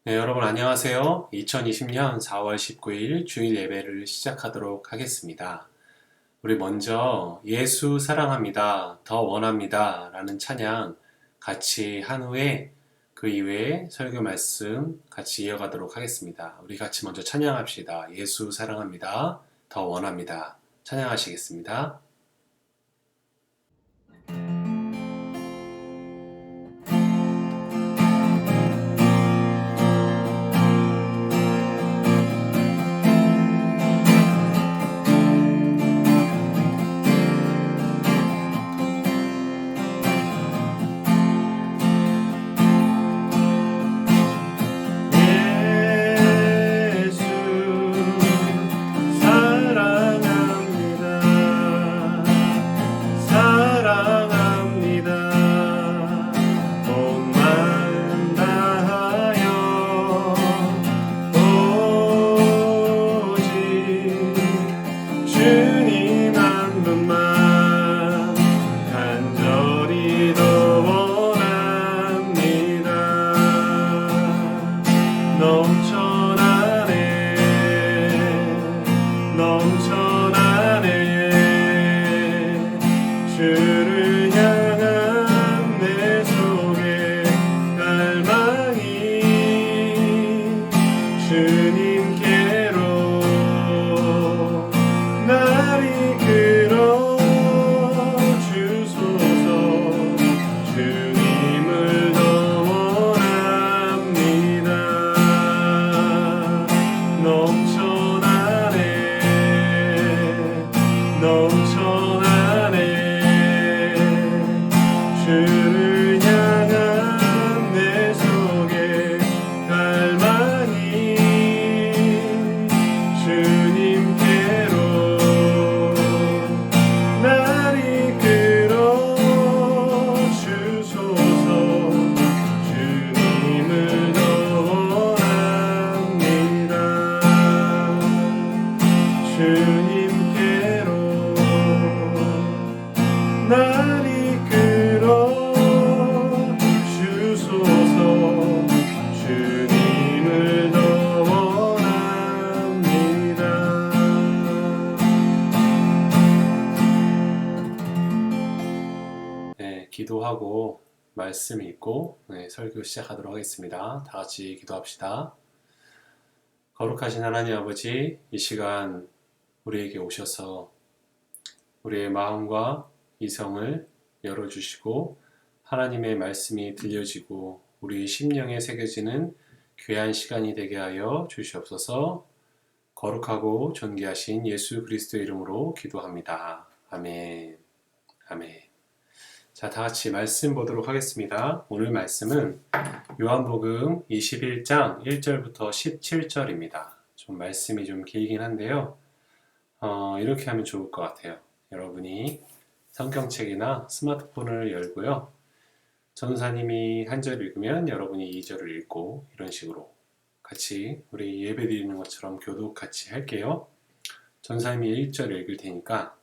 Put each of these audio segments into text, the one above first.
네, 여러분 안녕하세요. 2020년 4월 19일 주일 예배를 시작하도록 하겠습니다. 우리 먼저 예수 사랑합니다. 더 원합니다. 라는 찬양 같이 한 후에 그 이후에 설교 말씀 같이 이어가도록 하겠습니다. 우리 같이 먼저 찬양합시다. 예수 사랑합니다. 더 원합니다. 찬양하시겠습니다. 예수 사랑합니다. 사랑합니다. 온 마음 다하여 오직 주님 한 분만 간절히 더 원합니다. 넘쳐나네 주를 향한 내 속에 갈망이 주님께로 날 이끌어 주소서. 주님을 더 원합니다. 넘쳐나네 주를 향한 내 속에 갈망이 주님께로 날 이끌어 주소서. 주님을 더 원합니다. 주님께로 날 이끌어 주소서. 주님을 더 원합니다. 네, 기도하고 말씀 읽고 설교 시작하도록 하겠습니다. 다 같이 기도합시다. 거룩하신 하나님 아버지, 이 시간 우리에게 오셔서 우리의 마음과 이성을 열어주시고 하나님의 말씀이 들려지고 우리 심령에 새겨지는 귀한 시간이 되게 하여 주시옵소서. 거룩하고 존귀하신 예수 그리스도의 이름으로 기도합니다. 아멘. 아멘. 자, 다 같이 말씀 보도록 하겠습니다. 오늘 말씀은 요한복음 21장 1절부터 17절입니다. 좀 말씀이 좀 길긴 한데요. 이렇게 하면 좋을 것 같아요. 여러분이 성경책이나 스마트폰을 열고요. 전사님이 한 절 읽으면 여러분이 2절을 읽고 이런 식으로 같이 우리 예배 드리는 것처럼 교독 같이 할게요. 전사님이 1절 읽을 테니까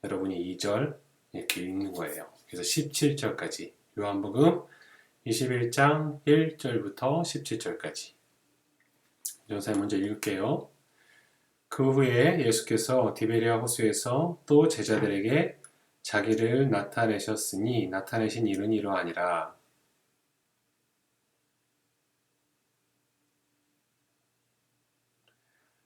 여러분이 2절 이렇게 읽는 거예요. 그래서 17절까지 요한복음 21장 1절부터 17절까지 전사님 먼저 읽을게요. 그 후에 예수께서 디베리아 호수에서 또 제자들에게 자기를 나타내셨으니 나타내신 일은 이러하니라.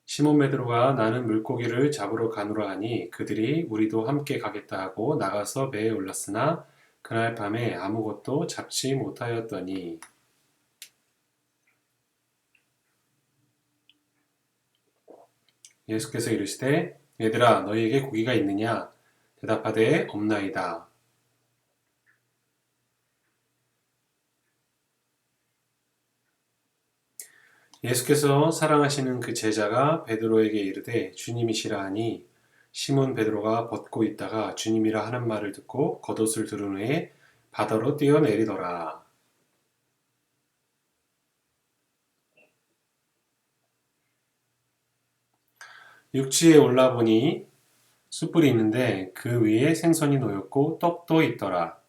시몬 베드로가 나는 물고기를 잡으러 가노라 하니 그들이 우리도 함께 가겠다 하고 나가서 배에 올랐으나 그날 밤에 아무것도 잡지 못하였더니 예수께서 이르시되 얘들아 너희에게 고기가 있느냐? 대답하되 없나이다. 예수께서 사랑하시는 그 제자가 베드로에게 이르되 주님이시라 하니 시몬 베드로가 벗고 있다가 주님이라 하는 말을 듣고 겉옷을 두른 후에 바다로 뛰어내리더라. 육지에 올라보니 숯불이 있는데 그 위에 생선이 놓였고 떡도 있더라.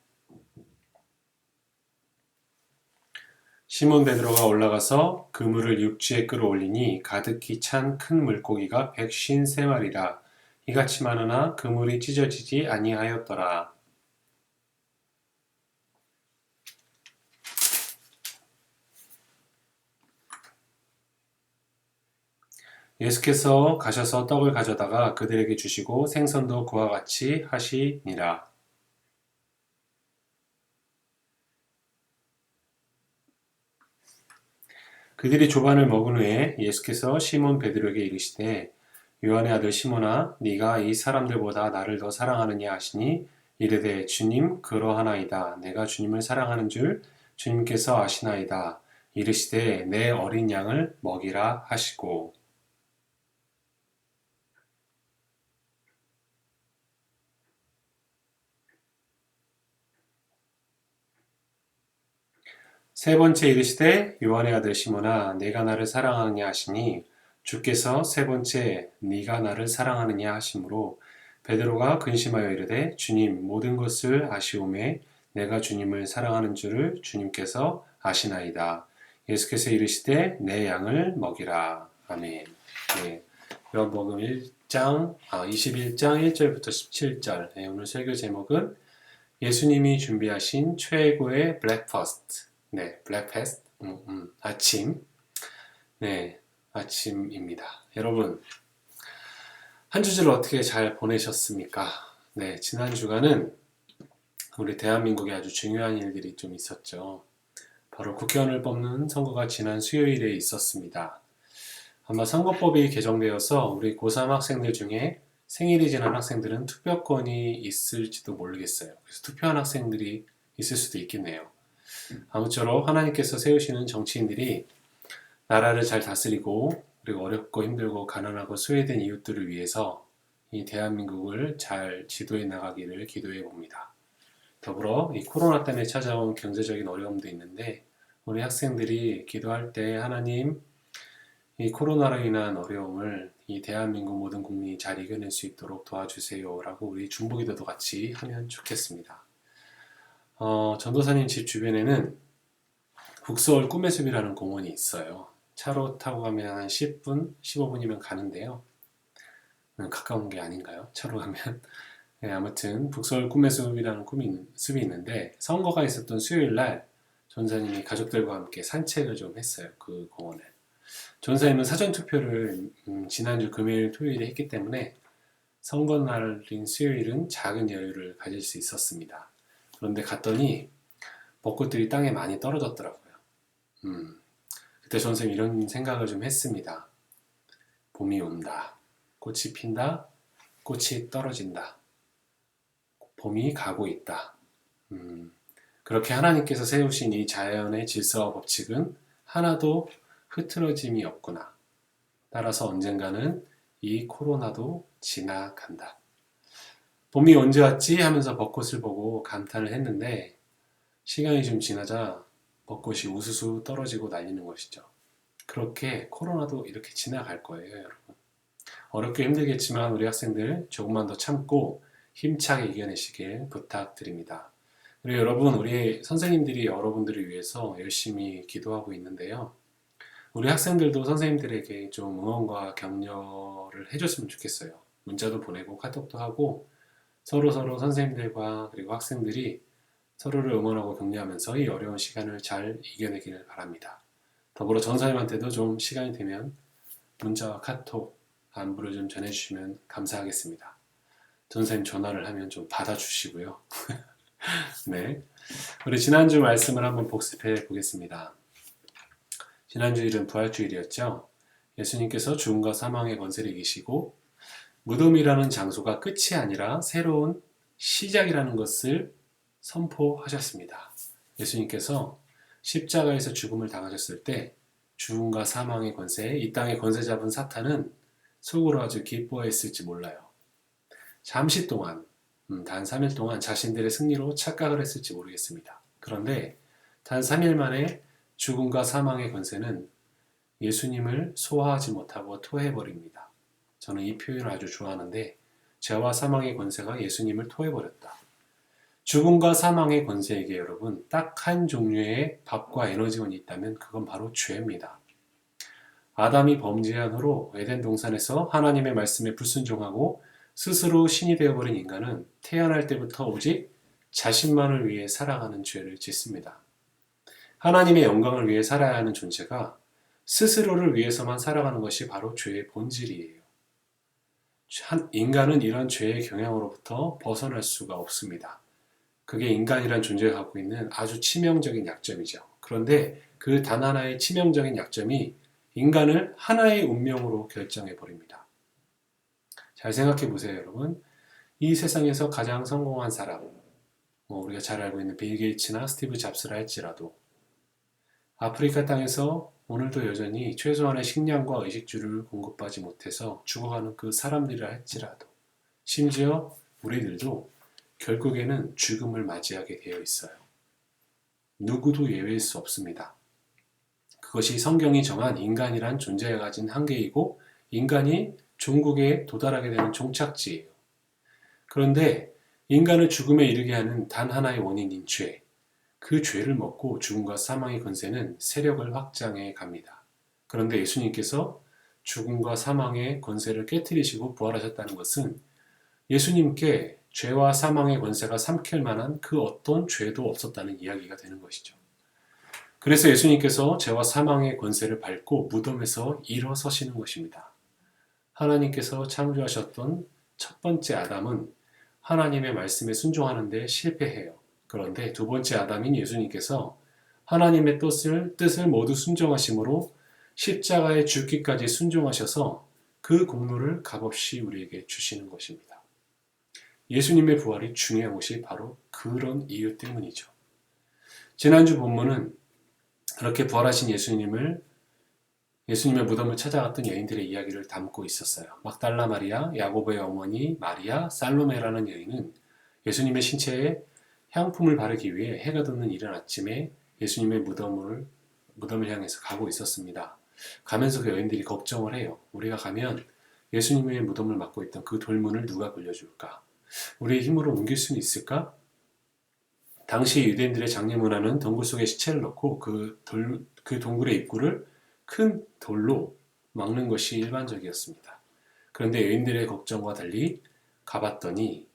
시몬 베드로가 올라가서 그물을 육지에 끌어올리니 가득히 찬 큰 물고기가 153마리라. 이같이 많으나 그물이 찢어지지 아니하였더라. 예수께서 가셔서 떡을 가져다가 그들에게 주시고 생선도 그와 같이 하시니라. 그들이 조반을 먹은 후에 예수께서 시몬 베드로에게 이르시되 요한의 아들 시몬아 네가 이 사람들보다 나를 더 사랑하느냐 하시니 이르되 주님 그러하나이다. 내가 주님을 사랑하는 줄 주님께서 아시나이다. 이르시되 내 어린 양을 먹이라 하시고. 세 번째 이르시되 요한의 아들 시몬아 네가 나를 사랑하느냐 하시니 주께서 세 번째 네가 나를 사랑하느냐 하심으로 베드로가 근심하여 이르되 주님 모든 것을 아시오매 내가 주님을 사랑하는 줄을 주님께서 아시나이다. 예수께서 이르시되 내 양을 먹이라. 아멘. 네. 요한복음 21장 1절부터 17절. 네, 오늘 설교 제목은 예수님이 준비하신 최고의 블랙퍼스트. 네, 블랙패스트, 아침. 네, 아침입니다. 여러분, 한 주를 어떻게 잘 보내셨습니까? 네, 지난 주간은 우리 대한민국에 아주 중요한 일들이 좀 있었죠. 바로 국회의원을 뽑는 선거가 지난 수요일에 있었습니다. 아마 선거법이 개정되어서 우리 고3 학생들 중에 생일이 지난 학생들은 투표권이 있을지도 모르겠어요. 그래서 투표한 학생들이 있을 수도 있겠네요. 아무쪼록 하나님께서 세우시는 정치인들이 나라를 잘 다스리고 그리고 어렵고 힘들고 가난하고 소외된 이웃들을 위해서 이 대한민국을 잘 지도해 나가기를 기도해 봅니다. 더불어 이 코로나 때문에 찾아온 경제적인 어려움도 있는데 우리 학생들이 기도할 때 하나님 이 코로나로 인한 어려움을 이 대한민국 모든 국민이 잘 이겨낼 수 있도록 도와주세요 라고 우리 중보기도도 같이 하면 좋겠습니다. 전도사님 집 주변에는 북서울 꿈의 숲이라는 공원이 있어요. 차로 타고 가면 한 10분, 15분이면 가는데요. 가까운 게 아닌가요? 차로 가면. 네, 아무튼 북서울 꿈의 숲이라는 숲이 있는데 선거가 있었던 수요일 날 전사님이 가족들과 함께 산책을 좀 했어요. 그 공원을. 전사님은 사전투표를 지난주 금요일, 토요일에 했기 때문에 선거 날인 수요일은 작은 여유를 가질 수 있었습니다. 그런데 갔더니 벚꽃들이 땅에 많이 떨어졌더라고요. 그때 선생님 이런 생각을 좀 했습니다. 봄이 온다. 꽃이 핀다. 꽃이 떨어진다. 봄이 가고 있다. 그렇게 하나님께서 세우신 이 자연의 질서와 법칙은 하나도 흐트러짐이 없구나. 따라서 언젠가는 이 코로나도 지나간다. 봄이 언제 왔지 하면서 벚꽃을 보고 감탄을 했는데 시간이 좀 지나자 벚꽃이 우수수 떨어지고 날리는 것이죠. 그렇게 코로나도 이렇게 지나갈 거예요, 여러분. 어렵게 힘들겠지만 우리 학생들 조금만 더 참고 힘차게 이겨내시길 부탁드립니다. 그리고 여러분, 우리 선생님들이 여러분들을 위해서 열심히 기도하고 있는데요. 우리 학생들도 선생님들에게 좀 응원과 격려를 해줬으면 좋겠어요. 문자도 보내고 카톡도 하고 서로 선생님들과 그리고 학생들이 서로를 응원하고 격려하면서 이 어려운 시간을 잘 이겨내기를 바랍니다. 더불어 전사님한테도 좀 시간이 되면 문자와 카톡 안부를 좀 전해주시면 감사하겠습니다. 전사님 전화를 하면 좀 받아주시고요. 네, 우리 지난주 말씀을 한번 복습해 보겠습니다. 지난주일은 부활주일이었죠. 예수님께서 죽음과 사망의 권세를 이기시고 무덤이라는 장소가 끝이 아니라 새로운 시작이라는 것을 선포하셨습니다. 예수님께서 십자가에서 죽음을 당하셨을 때 죽음과 사망의 권세, 이 땅의 권세 잡은 사탄은 속으로 아주 기뻐했을지 몰라요. 잠시 동안, 단 3일 동안 자신들의 승리로 착각을 했을지 모르겠습니다. 그런데 단 3일 만에 죽음과 사망의 권세는 예수님을 소화하지 못하고 토해버립니다. 저는 이 표현을 아주 좋아하는데 죄와 사망의 권세가 예수님을 토해버렸다. 죽음과 사망의 권세에게 여러분 딱 한 종류의 밥과 에너지원이 있다면 그건 바로 죄입니다. 아담이 범죄한 후로 에덴 동산에서 하나님의 말씀에 불순종하고 스스로 신이 되어버린 인간은 태어날 때부터 오직 자신만을 위해 살아가는 죄를 짓습니다. 하나님의 영광을 위해 살아야 하는 존재가 스스로를 위해서만 살아가는 것이 바로 죄의 본질이에요. 인간은 이런 죄의 경향으로부터 벗어날 수가 없습니다. 그게 인간이란 존재가 갖고 있는 아주 치명적인 약점이죠. 그런데 그 단 하나의 치명적인 약점이 인간을 하나의 운명으로 결정해 버립니다. 잘 생각해 보세요, 여러분. 이 세상에서 가장 성공한 사람, 우리가 잘 알고 있는 빌 게이츠나 스티브 잡스라 할지라도 아프리카 땅에서 오늘도 여전히 최소한의 식량과 의식주를 공급하지 못해서 죽어가는 그 사람들이라 할지라도 심지어 우리들도 결국에는 죽음을 맞이하게 되어 있어요. 누구도 예외일 수 없습니다. 그것이 성경이 정한 인간이란 존재가 가진 한계이고 인간이 종국에 도달하게 되는 종착지예요. 그런데 인간을 죽음에 이르게 하는 단 하나의 원인인 죄, 그 죄를 먹고 죽음과 사망의 권세는 세력을 확장해 갑니다. 그런데 예수님께서 죽음과 사망의 권세를 깨뜨리시고 부활하셨다는 것은 예수님께 죄와 사망의 권세가 삼킬 만한 그 어떤 죄도 없었다는 이야기가 되는 것이죠. 그래서 예수님께서 죄와 사망의 권세를 밟고 무덤에서 일어서시는 것입니다. 하나님께서 창조하셨던 첫 번째 아담은 하나님의 말씀에 순종하는 데 실패해요. 그런데 두 번째 아담인 예수님께서 하나님의 뜻을 모두 순종하심으로 십자가에 죽기까지 순종하셔서 그 공로를 값없이 우리에게 주시는 것입니다. 예수님의 부활이 중요한 것이 바로 그런 이유 때문이죠. 지난주 본문은 그렇게 부활하신 예수님의 무덤을 찾아갔던 여인들의 이야기를 담고 있었어요. 막달라 마리아, 야고보의 어머니 마리아, 살로메라는 여인은 예수님의 신체에 향품을 바르기 위해 해가 돋는 이른 아침에 예수님의 무덤을 향해서 가고 있었습니다. 가면서 그 여인들이 걱정을 해요. 우리가 가면 예수님의 무덤을 맡고 있던 그 돌문을 누가 굴려줄까? 우리의 힘으로 옮길 수는 있을까? 당시 유대인들의 장례 문화는 동굴 속에 시체를 넣고 그 동굴의 입구를 큰 돌로 막는 것이 일반적이었습니다. 그런데 여인들의 걱정과 달리 가봤더니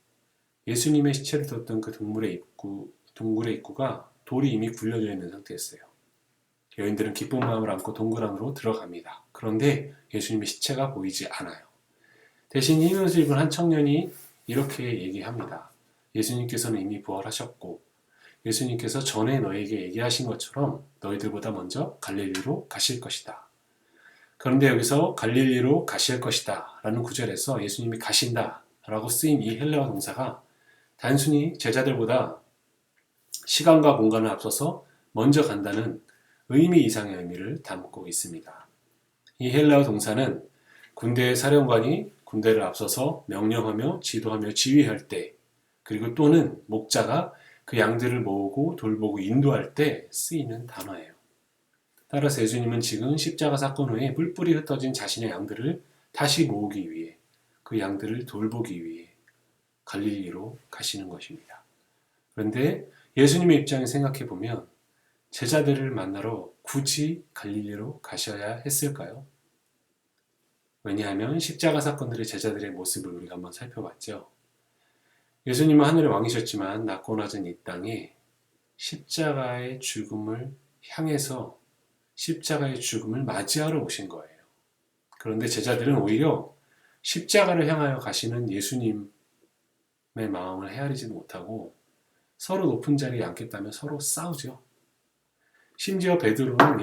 예수님의 시체를 뒀던 그 동굴의 입구가 돌이 이미 굴려져 있는 상태였어요. 여인들은 기쁜 마음을 안고 동굴 안으로 들어갑니다. 그런데 예수님의 시체가 보이지 않아요. 대신 흰 옷을 입은 한 청년이 이렇게 얘기합니다. 예수님께서는 이미 부활하셨고 예수님께서 전에 너에게 얘기하신 것처럼 너희들보다 먼저 갈릴리로 가실 것이다. 그런데 여기서 갈릴리로 가실 것이다 라는 구절에서 예수님이 가신다 라고 쓰인 이 헬라어 동사가 단순히 제자들보다 시간과 공간을 앞서서 먼저 간다는 의미 이상의 의미를 담고 있습니다. 이 헬라어 동사는 군대의 사령관이 군대를 앞서서 명령하며 지도하며 지휘할 때 그리고 또는 목자가 그 양들을 모으고 돌보고 인도할 때 쓰이는 단어예요. 따라서 예수님은 지금 십자가 사건 후에 뿔뿔이 흩어진 자신의 양들을 다시 모으기 위해 그 양들을 돌보기 위해 갈릴리로 가시는 것입니다. 그런데 예수님의 입장에 생각해 보면 제자들을 만나러 굳이 갈릴리로 가셔야 했을까요? 왜냐하면 십자가 사건들의 제자들의 모습을 우리가 한번 살펴봤죠. 예수님은 하늘의 왕이셨지만 낮고 낮은 이 땅에 십자가의 죽음을 향해서 십자가의 죽음을 맞이하러 오신 거예요. 그런데 제자들은 오히려 십자가를 향하여 가시는 예수님의 마음을 헤아리지도 못하고 서로 높은 자리에 앉겠다며 서로 싸우죠. 심지어 베드로는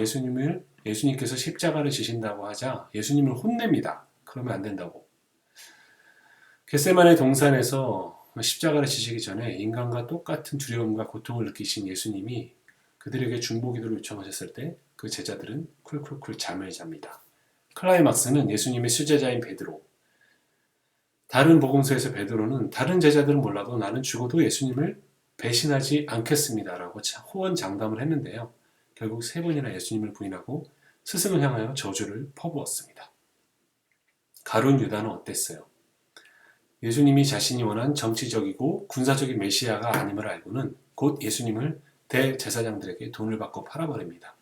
예수님께서 십자가를 지신다고 하자 예수님을 혼냅니다. 그러면 안 된다고. 겟세마네 동산에서 십자가를 지시기 전에 인간과 똑같은 두려움과 고통을 느끼신 예수님이 그들에게 중보기도를 요청하셨을 때 그 제자들은 쿨쿨쿨 잠을 잡니다. 클라이막스는 예수님의 수제자인 베드로. 다른 복음서에서 베드로는 다른 제자들은 몰라도 나는 죽어도 예수님을 배신하지 않겠습니다라고 호언장담을 했는데요. 결국 3번이나 예수님을 부인하고 스승을 향하여 저주를 퍼부었습니다. 가룟 유다는 어땠어요? 예수님이 자신이 원한 정치적이고 군사적인 메시아가 아님을 알고는 곧 예수님을 대제사장들에게 돈을 받고 팔아버립니다.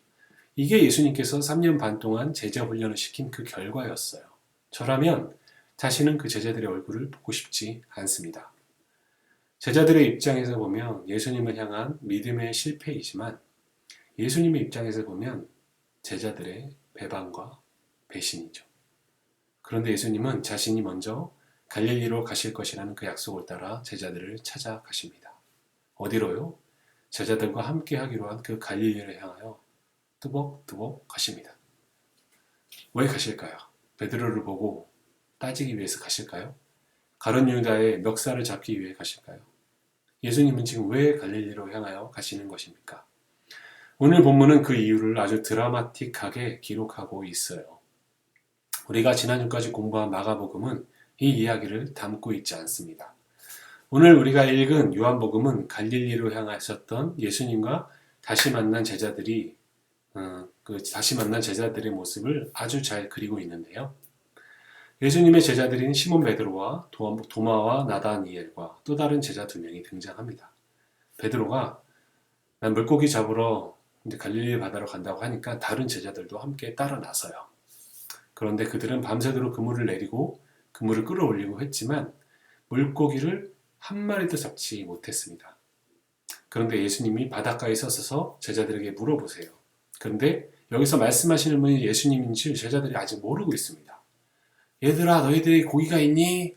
이게 예수님께서 3년 반 동안 제자 훈련을 시킨 그 결과였어요. 저라면 다시는 그 제자들의 얼굴을 보고 싶지 않습니다. 제자들의 입장에서 보면 예수님을 향한 믿음의 실패이지만 예수님의 입장에서 보면 제자들의 배반과 배신이죠. 그런데 예수님은 자신이 먼저 갈릴리로 가실 것이라는 그 약속을 따라 제자들을 찾아가십니다. 어디로요? 제자들과 함께 하기로 한 그 갈릴리를 향하여 뚜벅뚜벅 가십니다. 왜 가실까요? 베드로를 보고 따지기 위해서 가실까요? 가룟 유다의 멱살을 잡기 위해 가실까요? 예수님은 지금 왜 갈릴리로 향하여 가시는 것입니까? 오늘 본문은 그 이유를 아주 드라마틱하게 기록하고 있어요. 우리가 지난주까지 공부한 마가복음은 이 이야기를 담고 있지 않습니다. 오늘 우리가 읽은 요한복음은 갈릴리로 향하셨던 예수님과 다시 만난 제자들의 모습을 아주 잘 그리고 있는데요. 예수님의 제자들인 시몬 베드로와 도마와 나다니엘과 또 다른 제자 2명이 등장합니다. 베드로가 난 물고기 잡으러 갈릴리 바다로 간다고 하니까 다른 제자들도 함께 따라 나서요. 그런데 그들은 밤새도록 그물을 내리고 그물을 끌어올리고 했지만 물고기를 한 마리도 잡지 못했습니다. 그런데 예수님이 바닷가에 서서 제자들에게 물어보세요. 그런데 여기서 말씀하시는 분이 예수님인지 제자들이 아직 모르고 있습니다. 얘들아, 너희들이 고기가 있니?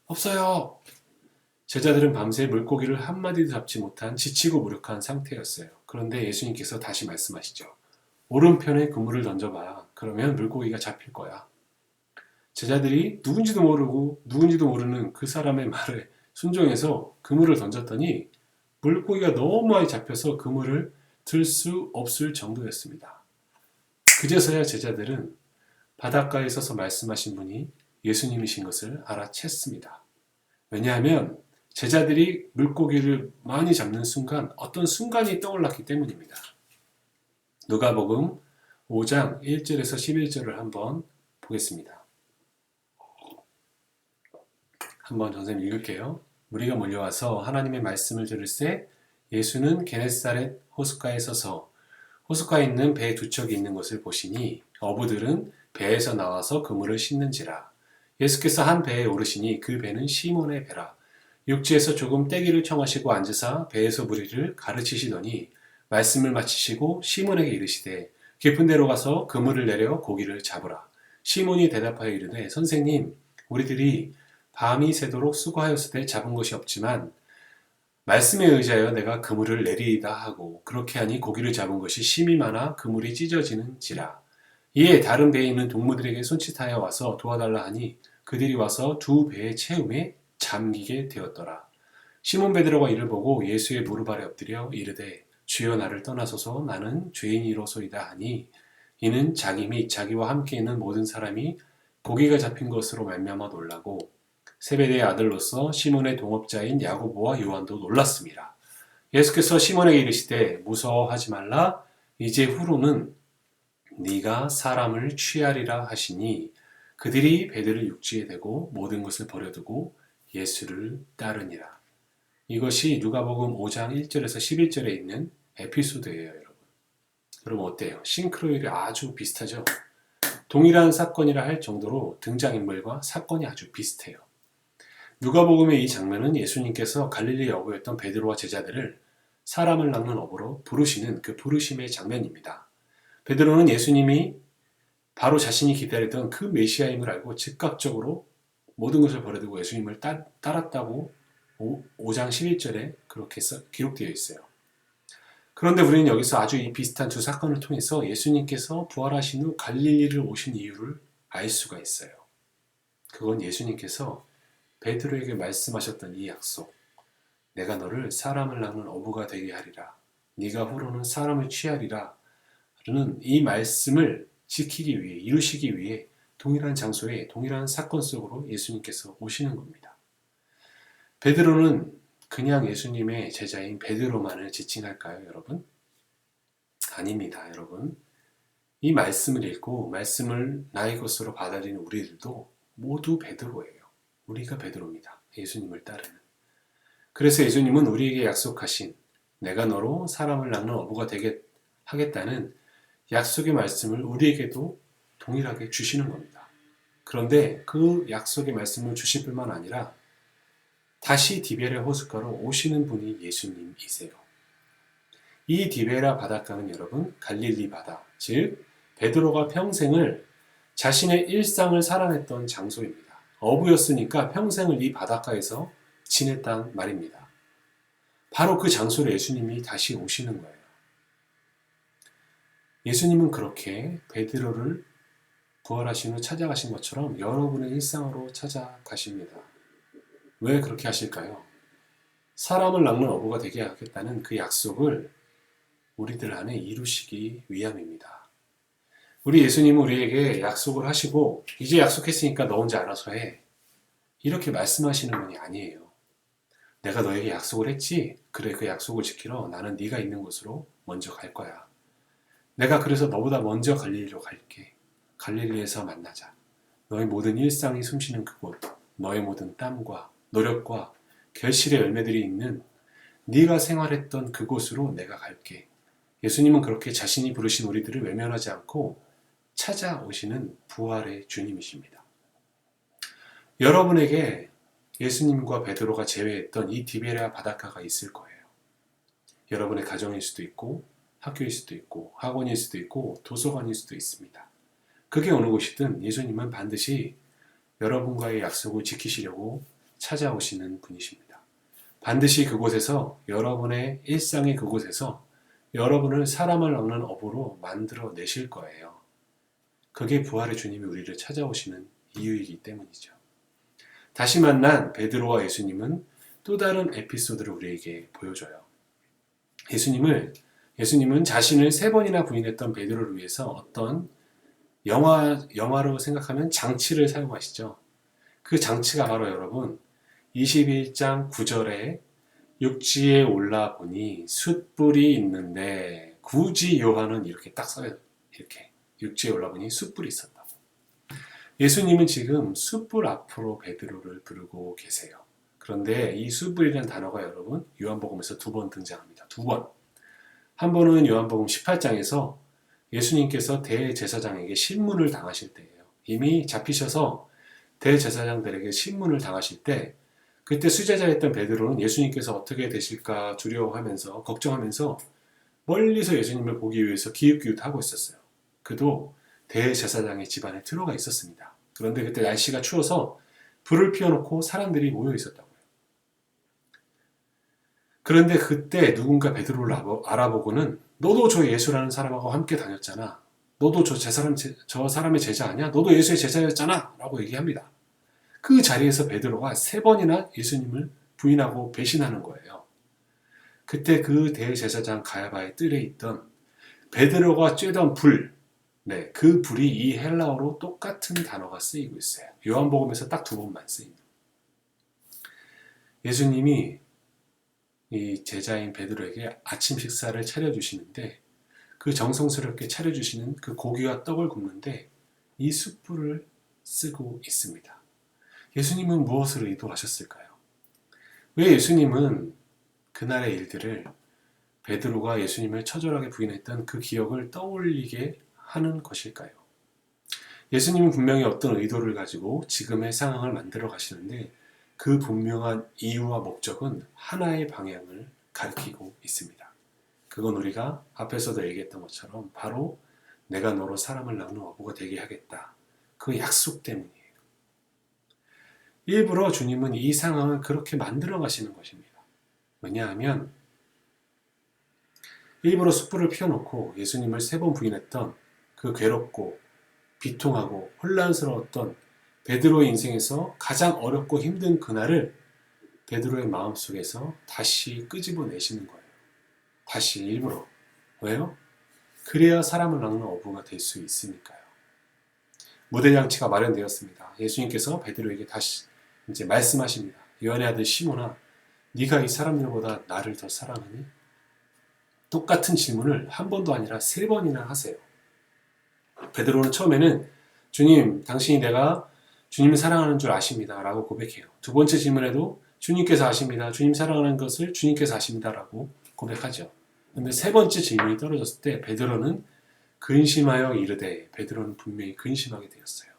없어요. 제자들은 밤새 물고기를 한 마디도 잡지 못한 지치고 무력한 상태였어요. 그런데 예수님께서 다시 말씀하시죠. 오른편에 그물을 던져봐. 그러면 물고기가 잡힐 거야. 제자들이 누군지도 모르는 그 사람의 말에 순종해서 그물을 던졌더니 물고기가 너무 많이 잡혀서 그물을 들 수 없을 정도였습니다. 그제서야 제자들은 바닷가에 서서 말씀하신 분이 예수님이신 것을 알아챘습니다. 왜냐하면 제자들이 물고기를 많이 잡는 순간 어떤 순간이 떠올랐기 때문입니다. 누가복음 5장 1절에서 11절을 한번 보겠습니다. 한번 선생님 읽을게요. 무리가 몰려와서 하나님의 말씀을 들을새 예수는 게네사렛 호숫가에 서서 호숫가에 있는 배 2척이 있는 것을 보시니 어부들은 배에서 나와서 그물을 씻는지라. 예수께서 한 배에 오르시니 그 배는 시몬의 배라. 육지에서 조금 떼기를 청하시고 앉으사 배에서 무리를 가르치시더니 말씀을 마치시고 시몬에게 이르시되 깊은 데로 가서 그물을 내려 고기를 잡으라. 시몬이 대답하여 이르되 선생님 우리들이 밤이 새도록 수고하였으되 잡은 것이 없지만 말씀에 의지하여 내가 그물을 내리이다 하고 그렇게 하니 고기를 잡은 것이 심이 많아 그물이 찢어지는지라. 이에 다른 배에 있는 동무들에게 손짓하여 와서 도와달라 하니 그들이 와서 2배의 채움에 잠기게 되었더라. 시몬 베드로가 이를 보고 예수의 무릎 아래 엎드려 이르되 주여 나를 떠나소서 나는 죄인이로소이다 하니 이는 자기 및 자기와 함께 있는 모든 사람이 고기가 잡힌 것으로 말미암아 놀라고 세베대의 아들로서 시몬의 동업자인 야고보와 요한도 놀랐습니다. 예수께서 시몬에게 이르시되 무서워하지 말라 이제 후로는 네가 사람을 취하리라 하시니 그들이 배들을 육지에 대고 모든 것을 버려두고 예수를 따르니라. 이것이 누가복음 5장 1절에서 11절에 있는 에피소드예요, 여러분. 그럼 어때요? 싱크로율이 아주 비슷하죠? 동일한 사건이라 할 정도로 등장인물과 사건이 아주 비슷해요. 누가복음의 이 장면은 예수님께서 갈릴리 어부였던 베드로와 제자들을 사람을 낚는 어부로 부르시는 그 부르심의 장면입니다. 베드로는 예수님이 바로 자신이 기다리던 그 메시아임을 알고 즉각적으로 모든 것을 버려두고 예수님을 따랐다고 5장 11절에 그렇게 기록되어 있어요. 그런데 우리는 여기서 아주 이 비슷한 두 사건을 통해서 예수님께서 부활하신 후 갈릴리를 오신 이유를 알 수가 있어요. 그건 예수님께서 베드로에게 말씀하셨던 이 약속, 내가 너를 사람을 낚는 어부가 되게 하리라, 네가 후로는 사람을 취하리라 라는 이 말씀을 지키기 위해, 이루시기 위해 동일한 장소에 동일한 사건 속으로 예수님께서 오시는 겁니다. 베드로는 그냥 예수님의 제자인 베드로만을 지칭할까요, 여러분? 아닙니다, 여러분. 이 말씀을 읽고 말씀을 나의 것으로 받아들이는 우리들도 모두 베드로예요. 우리가 베드로입니다. 예수님을 따르는. 그래서 예수님은 우리에게 약속하신 내가 너로 사람을 낚는 어부가 되게 하겠다는 약속의 말씀을 우리에게도 동일하게 주시는 겁니다. 그런데 그 약속의 말씀을 주실 뿐만 아니라 다시 디베랴 호숫가로 오시는 분이 예수님이세요. 이 디베랴 바닷가는 여러분 갈릴리 바다, 즉 베드로가 평생을 자신의 일상을 살아냈던 장소입니다. 어부였으니까 평생을 이 바닷가에서 지냈단 말입니다. 바로 그 장소로 예수님이 다시 오시는 거예요. 예수님은 그렇게 베드로를 부활하신 후 찾아가신 것처럼 여러분의 일상으로 찾아가십니다. 왜 그렇게 하실까요? 사람을 낚는 어부가 되게 하겠다는 그 약속을 우리들 안에 이루시기 위함입니다. 우리 예수님은 우리에게 약속을 하시고 이제 약속했으니까 너 혼자 알아서 해. 이렇게 말씀하시는 분이 아니에요. 내가 너에게 약속을 했지? 그래, 그 약속을 지키러 나는 네가 있는 곳으로 먼저 갈 거야. 내가 그래서 너보다 먼저 갈릴리로 갈게. 갈릴리에서 만나자. 너의 모든 일상이 숨쉬는 그곳, 너의 모든 땀과 노력과 결실의 열매들이 있는 네가 생활했던 그곳으로 내가 갈게. 예수님은 그렇게 자신이 부르신 우리들을 외면하지 않고 찾아오시는 부활의 주님이십니다. 여러분에게 예수님과 베드로가 제외했던 이 디베랴 바닷가가 있을 거예요. 여러분의 가정일 수도 있고 학교일 수도 있고 학원일 수도 있고 도서관일 수도 있습니다. 그게 어느 곳이든 예수님은 반드시 여러분과의 약속을 지키시려고 찾아오시는 분이십니다. 반드시 그곳에서 여러분의 일상의 그곳에서 여러분을 사람을 낚는 어부로 만들어 내실 거예요. 그게 부활의 주님이 우리를 찾아오시는 이유이기 때문이죠. 다시 만난 베드로와 예수님은 또 다른 에피소드를 우리에게 보여줘요. 예수님은 자신을 3번이나 부인했던 베드로를 위해서 어떤 영화로 생각하면 장치를 사용하시죠. 그 장치가 바로 여러분 21장 9절에 육지에 올라보니 숯불이 있는데 굳이 요한은 이렇게 딱 써요. 이렇게 육지에 올라보니 숯불이 있었다. 예수님은 지금 숯불 앞으로 베드로를 부르고 계세요. 그런데 이 숯불이라는 단어가 여러분 요한복음에서 2번 등장합니다. 2번. 한 번은 요한복음 18장에서 예수님께서 대제사장에게 신문을 당하실 때예요. 이미 잡히셔서 대제사장들에게 신문을 당하실 때 그때 수제자였던 베드로는 예수님께서 어떻게 되실까 두려워하면서 걱정하면서 멀리서 예수님을 보기 위해서 기웃기웃하고 있었어요. 그도 대제사장의 집안에 들어가 있었습니다. 그런데 그때 날씨가 추워서 불을 피워놓고 사람들이 모여 있었다고요. 그런데 그때 누군가 베드로를 알아보고는 너도 저 예수라는 사람하고 함께 다녔잖아. 너도 저 사람의 제자 아니야? 너도 예수의 제자였잖아. 라고 얘기합니다. 그 자리에서 베드로가 3번이나 예수님을 부인하고 배신하는 거예요. 그때 그 대제사장 가야바의 뜰에 있던 베드로가 쬐던 불, 그 불이 이 헬라어로 똑같은 단어가 쓰이고 있어요. 요한복음에서 딱 2번만 쓰입니다. 예수님이 이 제자인 베드로에게 아침 식사를 차려주시는데 그 정성스럽게 차려주시는 그 고기와 떡을 굽는데 이 숯불을 쓰고 있습니다. 예수님은 무엇을 의도하셨을까요? 왜 예수님은 그날의 일들을 베드로가 예수님을 처절하게 부인했던 그 기억을 떠올리게 하는 것일까요? 예수님은 분명히 어떤 의도를 가지고 지금의 상황을 만들어 가시는데 그 분명한 이유와 목적은 하나의 방향을 가리키고 있습니다. 그건 우리가 앞에서도 얘기했던 것처럼 바로 내가 너로 사람을 낚는 어부가 되게 하겠다. 그 약속 때문이에요. 일부러 주님은 이 상황을 그렇게 만들어 가시는 것입니다. 왜냐하면 일부러 숯불을 피워놓고 예수님을 3번 부인했던 그 괴롭고 비통하고 혼란스러웠던 베드로의 인생에서 가장 어렵고 힘든 그날을 베드로의 마음속에서 다시 끄집어내시는 거예요. 다시 일부러. 왜요? 그래야 사람을 낚는 어부가 될 수 있으니까요. 무대장치가 마련되었습니다. 예수님께서 베드로에게 다시 이제 말씀하십니다. 요한의 아들 시몬아, 네가 이 사람들보다 나를 더 사랑하니? 똑같은 질문을 한 번도 아니라 3번이나 하세요. 베드로는 처음에는 주님, 당신이 내가 주님을 사랑하는 줄 아십니다. 라고 고백해요. 두 번째 질문에도 주님께서 아십니다. 주님 사랑하는 것을 주님께서 아십니다. 라고 고백하죠. 근데 세 번째 질문이 떨어졌을 때 베드로는 근심하여 이르되, 베드로는 분명히 근심하게 되었어요.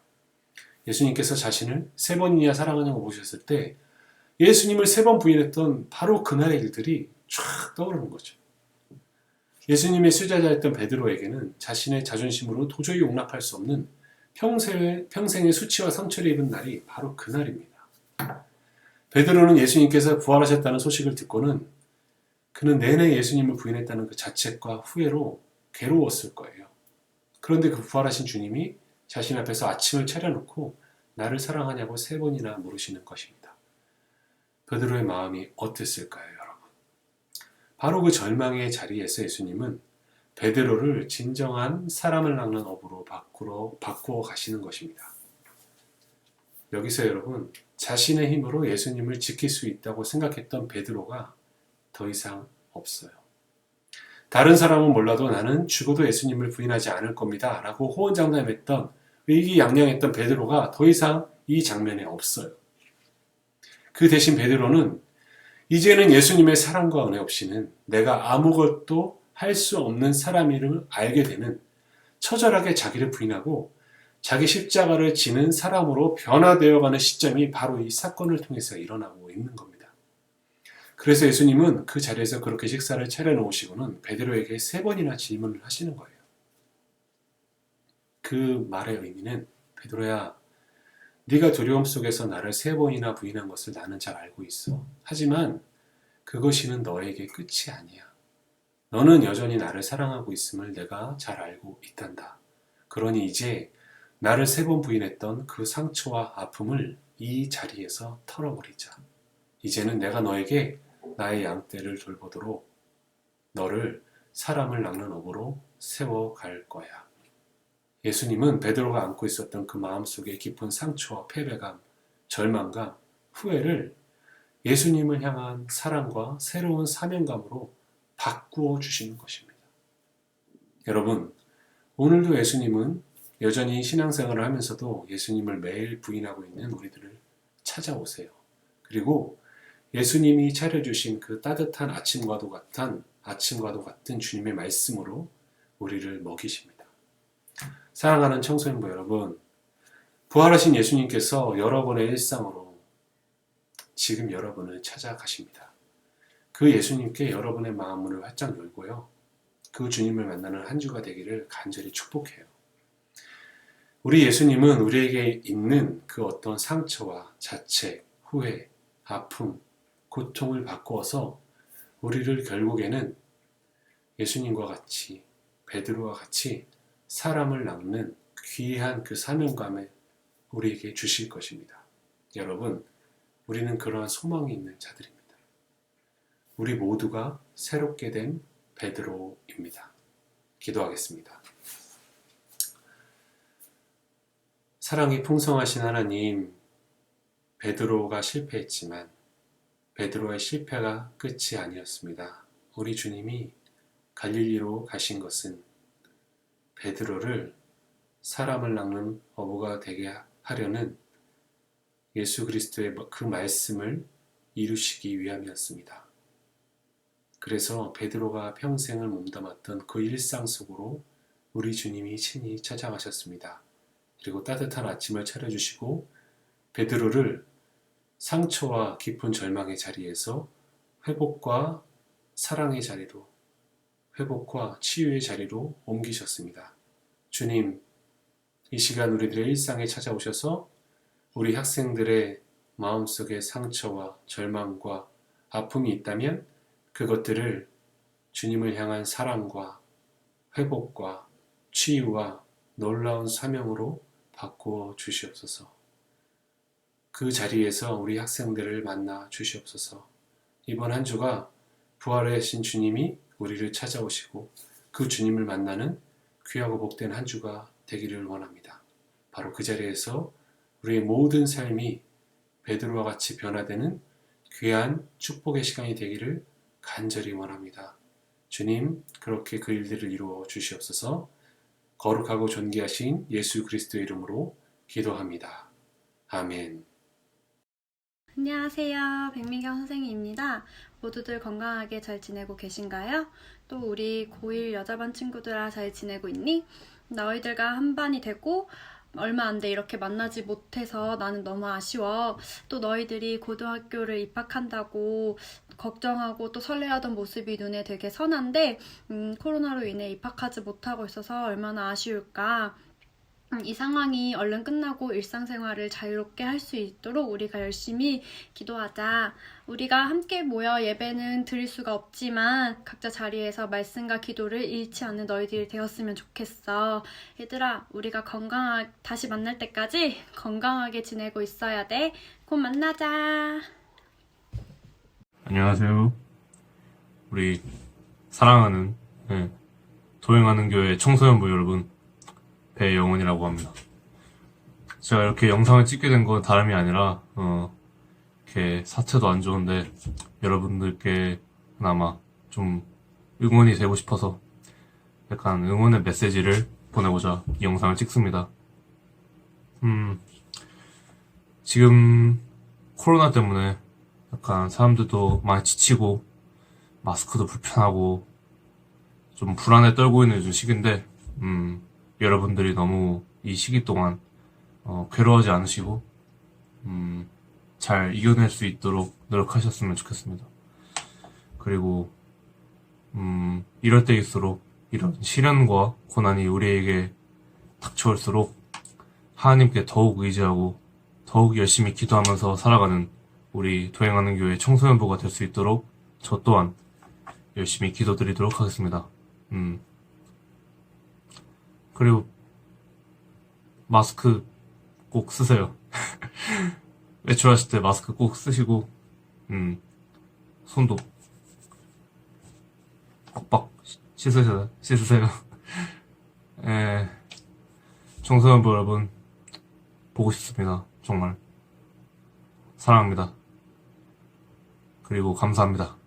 예수님께서 자신을 세 번이나 사랑하냐고 보셨을 때 예수님을 세 번 부인했던 바로 그날의 일들이 쫙 떠오르는 거죠. 예수님의 수제자였던 베드로에게는 자신의 자존심으로 도저히 용납할 수 없는 평생의 수치와 상처를 입은 날이 바로 그날입니다. 베드로는 예수님께서 부활하셨다는 소식을 듣고는 그는 내내 예수님을 부인했다는 그 자책과 후회로 괴로웠을 거예요. 그런데 그 부활하신 주님이 자신 앞에서 아침을 차려놓고 나를 사랑하냐고 세 번이나 물으시는 것입니다. 베드로의 마음이 어땠을까요, 여러분? 바로 그 절망의 자리에서 예수님은 베드로를 진정한 사람을 낚는 업으로 바꾸어 가시는 것입니다. 여기서 여러분, 자신의 힘으로 예수님을 지킬 수 있다고 생각했던 베드로가 더 이상 없어요. 다른 사람은 몰라도 나는 죽어도 예수님을 부인하지 않을 겁니다. 라고 호언장담했던, 의기양양했던 베드로가 더 이상 이 장면에 없어요. 그 대신 베드로는 이제는 예수님의 사랑과 은혜 없이는 내가 아무것도 할 수 없는 사람임을 알게 되는, 처절하게 자기를 부인하고 자기 십자가를 지는 사람으로 변화되어가는 시점이 바로 이 사건을 통해서 일어나고 있는 겁니다. 그래서 예수님은 그 자리에서 그렇게 식사를 차려놓으시고는 베드로에게 세 번이나 질문을 하시는 거예요. 그 말의 의미는, 베드로야, 네가 두려움 속에서 나를 세 번이나 부인한 것을 나는 잘 알고 있어. 하지만 그것이는 너에게 끝이 아니야. 너는 여전히 나를 사랑하고 있음을 내가 잘 알고 있단다. 그러니 이제 나를 세 번 부인했던 그 상처와 아픔을 이 자리에서 털어버리자. 이제는 내가 너에게 나의 양떼를 돌보도록 너를 사람을 낚는 업으로 세워갈 거야. 예수님은 베드로가 안고 있었던 그 마음속에 깊은 상처와 패배감, 절망감, 후회를 예수님을 향한 사랑과 새로운 사명감으로 바꾸어 주시는 것입니다. 여러분, 오늘도 예수님은 여전히 신앙생활을 하면서도 예수님을 매일 부인하고 있는 우리들을 찾아오세요. 그리고 예수님이 차려주신 그 따뜻한 아침과도 같은 주님의 말씀으로 우리를 먹이십니다. 사랑하는 청소년부 여러분, 부활하신 예수님께서 여러분의 일상으로 지금 여러분을 찾아가십니다. 그 예수님께 여러분의 마음문을 활짝 열고요. 그 주님을 만나는 한 주가 되기를 간절히 축복해요. 우리 예수님은 우리에게 있는 그 어떤 상처와 자책, 후회, 아픔, 고통을 바꾸어서 우리를 결국에는 예수님과 같이, 베드로와 같이 사람을 낚는 귀한 그 사명감을 우리에게 주실 것입니다. 여러분, 우리는 그러한 소망이 있는 자들입니다. 우리 모두가 새롭게 된 베드로입니다. 기도하겠습니다. 사랑이 풍성하신 하나님, 베드로가 실패했지만 베드로의 실패가 끝이 아니었습니다. 우리 주님이 갈릴리로 가신 것은 베드로를 사람을 낚는 어부가 되게 하려는 예수 그리스도의 그 말씀을 이루시기 위함이었습니다. 그래서 베드로가 평생을 몸담았던 그 일상 속으로 우리 주님이 친히 찾아가셨습니다. 그리고 따뜻한 아침을 차려주시고 베드로를 상처와 깊은 절망의 자리에서 회복과 사랑의 자리로, 회복과 치유의 자리로 옮기셨습니다. 주님, 이 시간 우리들의 일상에 찾아오셔서 우리 학생들의 마음속에 상처와 절망과 아픔이 있다면 그것들을 주님을 향한 사랑과 회복과 치유와 놀라운 사명으로 바꾸어 주시옵소서. 그 자리에서 우리 학생들을 만나 주시옵소서. 이번 한 주가 부활하신 주님이 우리를 찾아오시고 그 주님을 만나는 귀하고 복된 한 주가 되기를 원합니다. 바로 그 자리에서 우리의 모든 삶이 베드로와 같이 변화되는 귀한 축복의 시간이 되기를 간절히 원합니다. 주님, 그렇게 그 일들을 이루어 주시옵소서. 거룩하고 존귀하신 예수 그리스도의 이름으로 기도합니다. 아멘. 안녕하세요. 백미경 선생님입니다. 모두들 건강하게 잘 지내고 계신가요? 또 우리 고1 여자반 친구들아 잘 지내고 있니? 너희들과 한 반이 되고 얼마 안 돼 이렇게 만나지 못해서 나는 너무 아쉬워. 또 너희들이 고등학교를 입학한다고 걱정하고 또 설레하던 모습이 눈에 되게 선한데 코로나로 인해 입학하지 못하고 있어서 얼마나 아쉬울까. 이 상황이 얼른 끝나고 일상생활을 자유롭게 할 수 있도록 우리가 열심히 기도하자. 우리가 함께 모여 예배는 드릴 수가 없지만 각자 자리에서 말씀과 기도를 잃지 않는 너희들이 되었으면 좋겠어. 얘들아, 우리가 다시 만날 때까지 건강하게 지내고 있어야 돼. 곧 만나자. 안녕하세요. 우리 사랑하는 도행하는 교회 청소년부 여러분, 배영원이라고 합니다. 제가 이렇게 영상을 찍게 된 건 다름이 아니라 이렇게 사태도 안 좋은데 여러분들께 그나마 좀 응원이 되고 싶어서 약간 응원의 메시지를 보내고자 이 영상을 찍습니다. 지금 코로나 때문에 약간 사람들도 많이 지치고 마스크도 불편하고 좀 불안에 떨고 있는 요즘 시기인데 여러분들이 너무 이 시기 동안 괴로워하지 않으시고 잘 이겨낼 수 있도록 노력하셨으면 좋겠습니다. 그리고 이럴 때일수록 이런 시련과 고난이 우리에게 닥쳐올수록 하나님께 더욱 의지하고 더욱 열심히 기도하면서 살아가는 우리 도행하는 교회 청소년부가 될 수 있도록 저 또한 열심히 기도드리도록 하겠습니다. 그리고 마스크 꼭 쓰세요. 외출하실 때 마스크 꼭 쓰시고 손도 빡빡 씻으세요. 청소년부 여러분 보고 싶습니다. 정말 사랑합니다. 그리고 감사합니다.